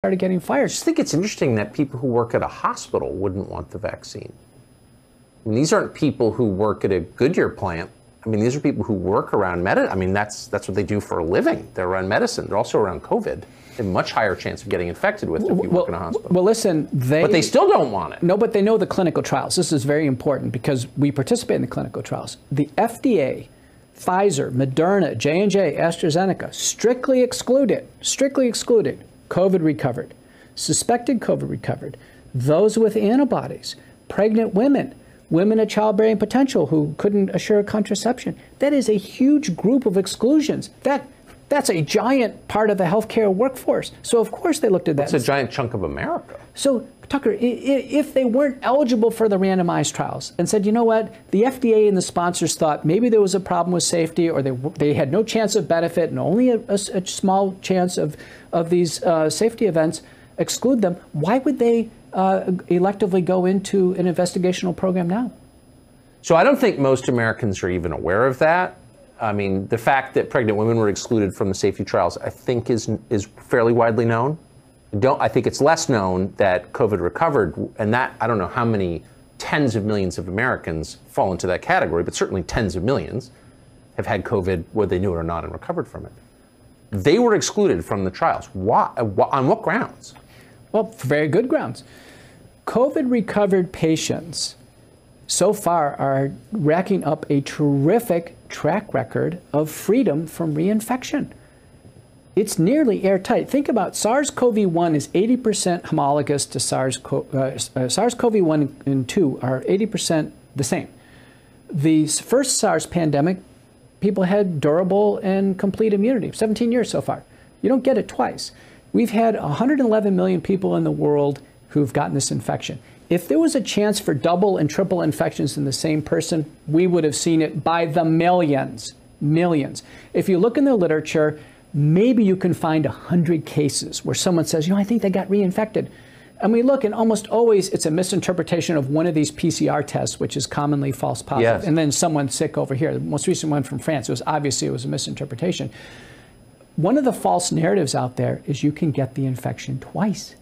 started getting fired. I just think it's interesting that people who work at a hospital wouldn't want the vaccine. I mean, these aren't people who work at a Goodyear plant. I mean, these are people who work around medicine. I mean, that's what they do for a living. They're around medicine. They're also around COVID. They have a much higher chance of getting infected with it if you work in a hospital. Well, listen, but they still don't want it. No, but they know the clinical trials. This is very important because we participate in the clinical trials. The FDA, Pfizer, Moderna, J&J, AstraZeneca strictly excluded COVID recovered, suspected COVID recovered, those with antibodies, pregnant women, women of childbearing potential who couldn't assure contraception. That is a huge group of exclusions. That's a giant part of the healthcare workforce. So of course they looked at that. It's a giant chunk of America. So Tucker, if they weren't eligible for the randomized trials and said, you know what, the FDA and the sponsors thought maybe there was a problem with safety or they had no chance of benefit and only a small chance of these safety events, exclude them, why would they electively go into an investigational program now? So I don't think most Americans are even aware of that. I mean, the fact that pregnant women were excluded from the safety trials, I think is fairly widely known. I think it's less known that COVID recovered, and that, I don't know how many tens of millions of Americans fall into that category, but certainly tens of millions have had COVID, whether they knew it or not, and recovered from it. They were excluded from the trials. Why? On what grounds? Well, for very good grounds. COVID recovered patients so far are racking up a terrific track record of freedom from reinfection. It's nearly airtight. Think about SARS-CoV-1 is 80% homologous to SARS-CoV-1 and 2 are 80% the same. The first SARS pandemic, people had durable and complete immunity, 17 years so far. You don't get it twice. We've had 111 million people in the world who've gotten this infection. If there was a chance for double and triple infections in the same person, we would have seen it by the millions. If you look in the literature, maybe you can find 100 cases where someone says, you know, I think they got reinfected. And we look, and almost always it's a misinterpretation of one of these PCR tests, which is commonly false positive. Yes. And then someone's sick over here. The most recent one from France, it was a misinterpretation. One of the false narratives out there is you can get the infection twice.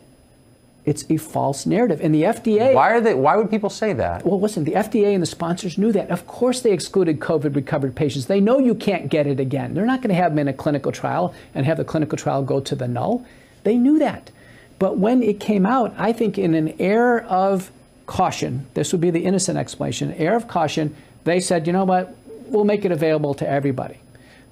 It's a false narrative. And the FDA... Why would people say that? Well, listen, the FDA and the sponsors knew that. Of course they excluded COVID recovered patients. They know you can't get it again. They're not going to have them in a clinical trial and have the clinical trial go to the null. They knew that. But when it came out, I think in an air of caution, this would be the innocent explanation, air of caution, they said, you know what, we'll make it available to everybody.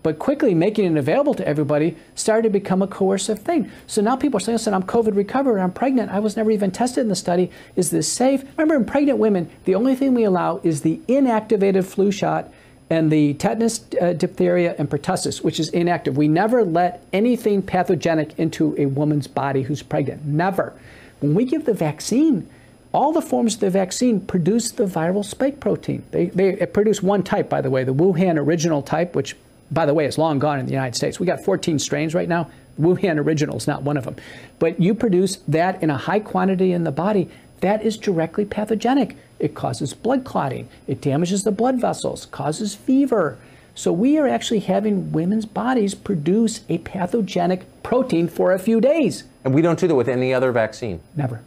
But quickly making it available to everybody started to become a coercive thing. So now people are saying, listen, I'm COVID recovered, I'm pregnant, I was never even tested in the study. Is this safe? Remember, in pregnant women, the only thing we allow is the inactivated flu shot and the tetanus, diphtheria, and pertussis, which is inactive. We never let anything pathogenic into a woman's body who's pregnant. Never. When we give the vaccine, all the forms of the vaccine produce the viral spike protein. They produce one type, by the way, the Wuhan original type, which, by the way, is long gone in the United States. We got 14 strains right now. Wuhan original is not one of them. But you produce that in a high quantity in the body. That is directly pathogenic. It causes blood clotting. It damages the blood vessels, causes fever. So we are actually having women's bodies produce a pathogenic protein for a few days. And we don't do that with any other vaccine? Never.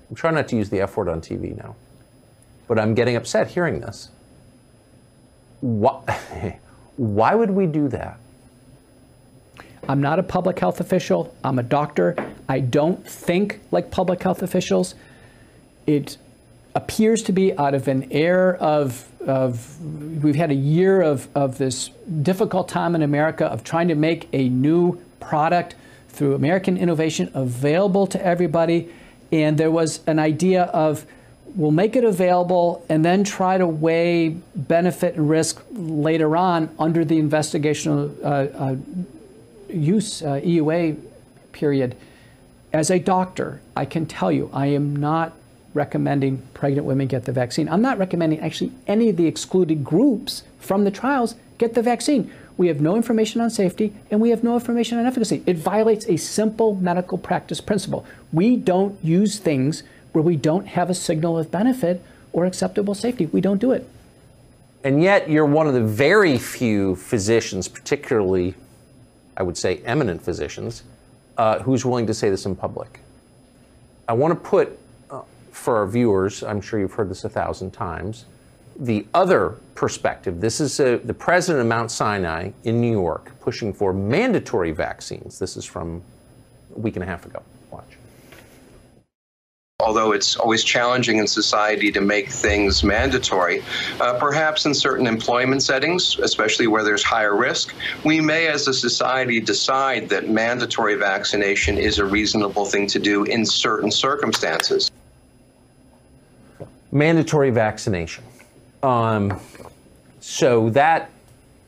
I'm trying not to use the F word on TV now, but I'm getting upset hearing this. Why would we do that? I'm not a public health official. I'm a doctor. I don't think like public health officials. It appears to be out of an air of we've had a year of this difficult time in America of trying to make a new product through American innovation available to everybody. And there was an idea of, we'll make it available and then try to weigh benefit and risk later on under the investigational use EUA period. As a doctor, I can tell you, I am not recommending pregnant women get the vaccine. I'm not recommending actually any of the excluded groups from the trials get the vaccine. We have no information on safety and we have no information on efficacy. It violates a simple medical practice principle. We don't use things where we don't have a signal of benefit or acceptable safety. We don't do it. And yet you're one of the very few physicians, particularly, I would say, eminent physicians, who's willing to say this in public. I want to put, for our viewers, I'm sure you've heard this 1,000 times, the other perspective. This is the president of Mount Sinai in New York pushing for mandatory vaccines. This is from a week and a half ago. Watch. Although it's always challenging in society to make things mandatory, perhaps in certain employment settings, especially where there's higher risk, we may as a society decide that mandatory vaccination is a reasonable thing to do in certain circumstances. Mandatory vaccination. So that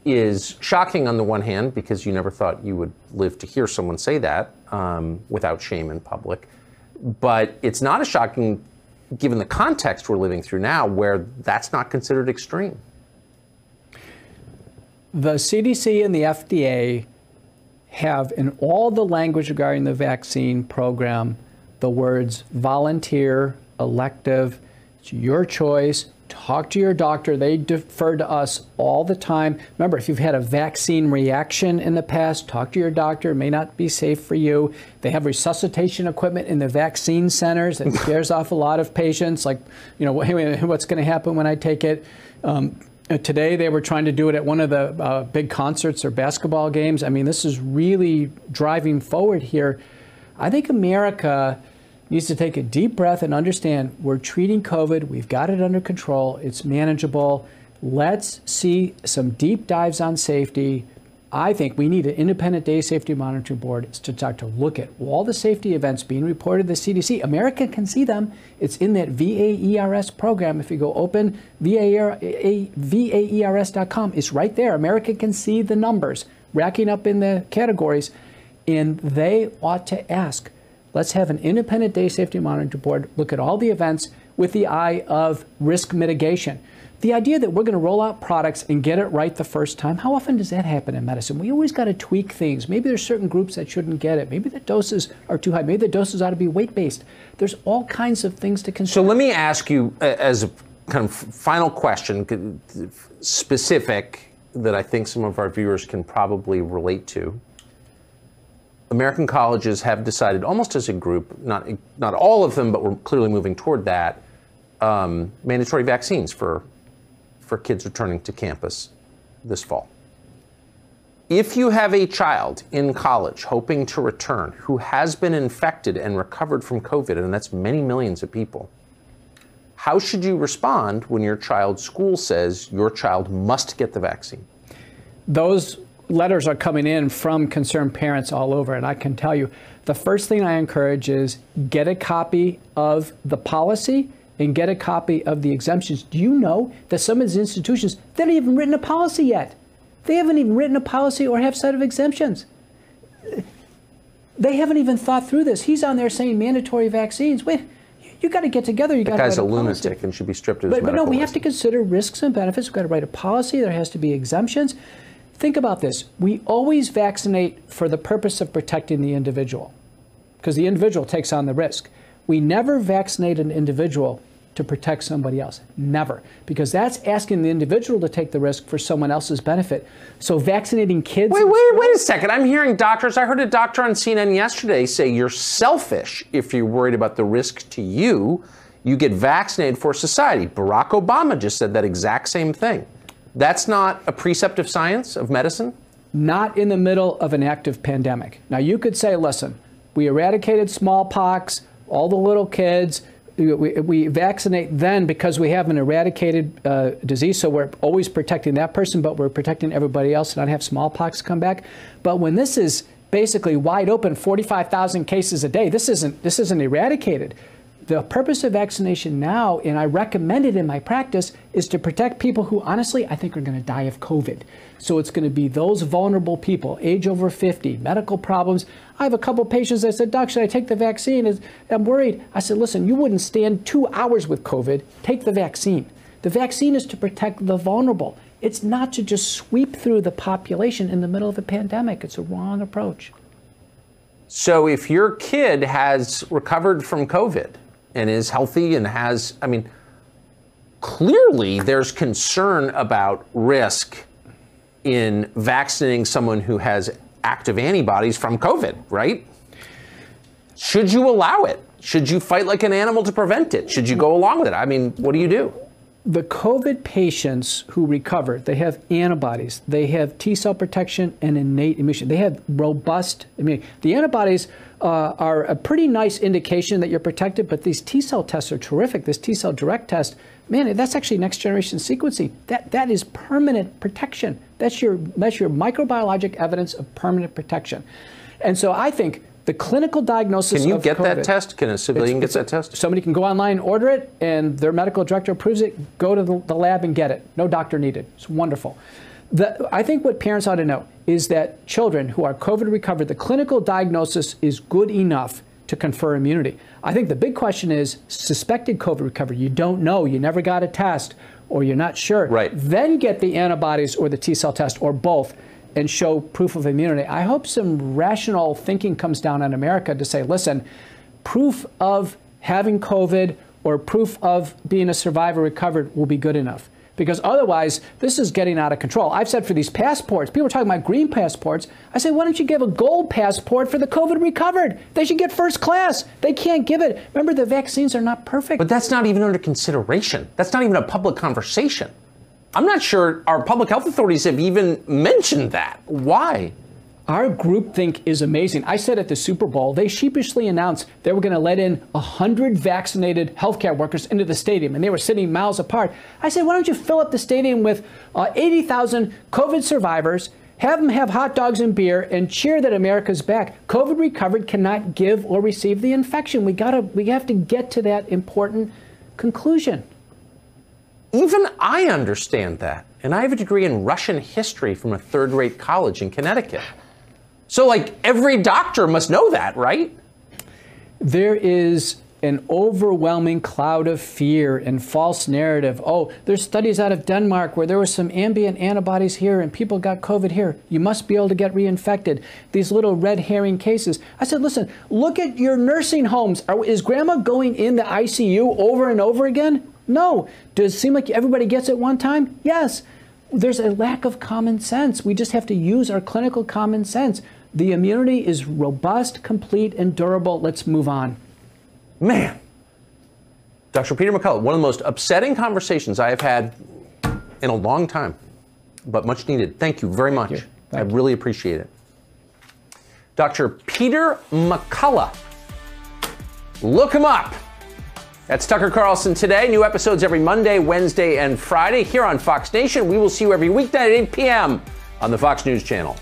is shocking on the one hand, because you never thought you would live to hear someone say that without shame in public. But it's not as shocking given the context we're living through now, where that's not considered extreme. The CDC and the FDA have, in all the language regarding the vaccine program, the words volunteer, elective, it's your choice. Talk to your doctor. They defer to us all the time. Remember, if you've had a vaccine reaction in the past, talk to your doctor. It may not be safe for you. They have resuscitation equipment in the vaccine centers that scares off a lot of patients. Like, you know, what's going to happen when I take it? Today, they were trying to do it at one of the big concerts or basketball games. I mean, this is really driving forward here. I think America needs to take a deep breath and understand we're treating COVID. We've got it under control. It's manageable. Let's see some deep dives on safety. I think we need an independent day safety monitoring board to start to look at all the safety events being reported to the CDC. America can see them. It's in that VAERS program. If you go open VAERS.com, it's right there. America can see the numbers racking up in the categories, and they ought to ask, let's have an independent day safety monitoring board look at all the events with the eye of risk mitigation. The idea that we're going to roll out products and get it right the first time, how often does that happen in medicine? We always got to tweak things. Maybe there's certain groups that shouldn't get it. Maybe the doses are too high. Maybe the doses ought to be weight-based. There's all kinds of things to consider. So let me ask you, as a kind of final question, specific, that I think some of our viewers can probably relate to. American colleges have decided, almost as a group, not all of them, but we're clearly moving toward that, mandatory vaccines for kids returning to campus this fall. If you have a child in college hoping to return who has been infected and recovered from COVID, and that's many millions of people, how should you respond when your child's school says your child must get the vaccine? Those letters are coming in from concerned parents all over, and I can tell you, the first thing I encourage is get a copy of the policy and get a copy of the exemptions. Do you know that some of these institutions, they haven't even written a policy yet? They haven't even written a policy or have set of exemptions. They haven't even thought through this. He's on there saying mandatory vaccines. Wait, you got to get together. You got to write a policy. That guy's a lunatic and should be stripped of his medical But no, we have license. to consider risks and benefits. We've got to write a policy. There has to be exemptions. Think about this. We always vaccinate for the purpose of protecting the individual, because the individual takes on the risk. We never vaccinate an individual to protect somebody else. Never. Because that's asking the individual to take the risk for someone else's benefit. So vaccinating kids... Wait a second. I'm hearing doctors. I heard a doctor on CNN yesterday say you're selfish if you're worried about the risk to you. You get vaccinated for society. Barack Obama just said that exact same thing. That's not a precept of science, of medicine? Not in the middle of an active pandemic. Now, you could say, listen, we eradicated smallpox, all the little kids, we vaccinate then because we have an eradicated disease, so we're always protecting that person, but we're protecting everybody else to not have smallpox come back. But when this is basically wide open, 45,000 cases a day, this isn't eradicated. The purpose of vaccination now, and I recommend it in my practice, is to protect people who, honestly, I think are going to die of COVID. So it's going to be those vulnerable people, age over 50, medical problems. I have a couple patients that said, Doc, should I take the vaccine? I'm worried. I said, listen, you wouldn't stand 2 hours with COVID. Take the vaccine. The vaccine is to protect the vulnerable. It's not to just sweep through the population in the middle of a pandemic. It's a wrong approach. So if your kid has recovered from COVID and is healthy and has, I mean, clearly there's concern about risk in vaccinating someone who has active antibodies from COVID, right? Should you allow it? Should you fight like an animal to prevent it? Should you go along with it? I mean, what do you do? The COVID patients who recover, they have antibodies, they have T-cell protection and innate immunity. They have robust immunity. The antibodies are a pretty nice indication that you're protected, but these T-cell tests are terrific. This T-cell direct test, man, that's actually next generation sequencing. That is permanent protection. That's your microbiologic evidence of permanent protection. And so I think the clinical diagnosis Can you of get COVID, that test? Can a civilian get that test? Somebody can go online, order it, and their medical director approves it, go to the lab and get it. No doctor needed. It's wonderful. I think what parents ought to know is that children who are COVID recovered, the clinical diagnosis is good enough to confer immunity. I think the big question is suspected COVID recovery. You don't know. You never got a test, or you're not sure. Right. Then get the antibodies or the T-cell test, or both, and show proof of immunity. I hope some rational thinking comes down on America to say, listen, proof of having COVID or proof of being a survivor recovered will be good enough. Because otherwise, this is getting out of control. I've said for these passports, people are talking about green passports. I say, why don't you give a gold passport for the COVID recovered? They should get first class. They can't give it. Remember, the vaccines are not perfect. But that's not even under consideration. That's not even a public conversation. I'm not sure our public health authorities have even mentioned that. Why? Our groupthink is amazing. I said at the Super Bowl, they sheepishly announced they were going to let in 100 vaccinated healthcare workers into the stadium, and they were sitting miles apart. I said, why don't you fill up the stadium with 80,000 COVID survivors, have them have hot dogs and beer, and cheer that America's back. COVID recovered cannot give or receive the infection. We have to get to that important conclusion. Even I understand that. And I have a degree in Russian history from a third-rate college in Connecticut. So, like, every doctor must know that, right? There is an overwhelming cloud of fear and false narrative. Oh, there's studies out of Denmark where there was some ambient antibodies here and people got COVID here. You must be able to get reinfected. These little red herring cases. I said, listen, look at your nursing homes. Is grandma going in the ICU over and over again? No. Does it seem like everybody gets it one time? Yes. There's a lack of common sense. We just have to use our clinical common sense. The immunity is robust, complete, and durable. Let's move on. Man. Dr. Peter McCullough, one of the most upsetting conversations I have had in a long time, but much needed. Thank you very much. I really appreciate it. Dr. Peter McCullough. Look him up. That's Tucker Carlson Today. New episodes every Monday, Wednesday, and Friday here on Fox Nation. We will see you every weeknight at 8 p.m. on the Fox News Channel.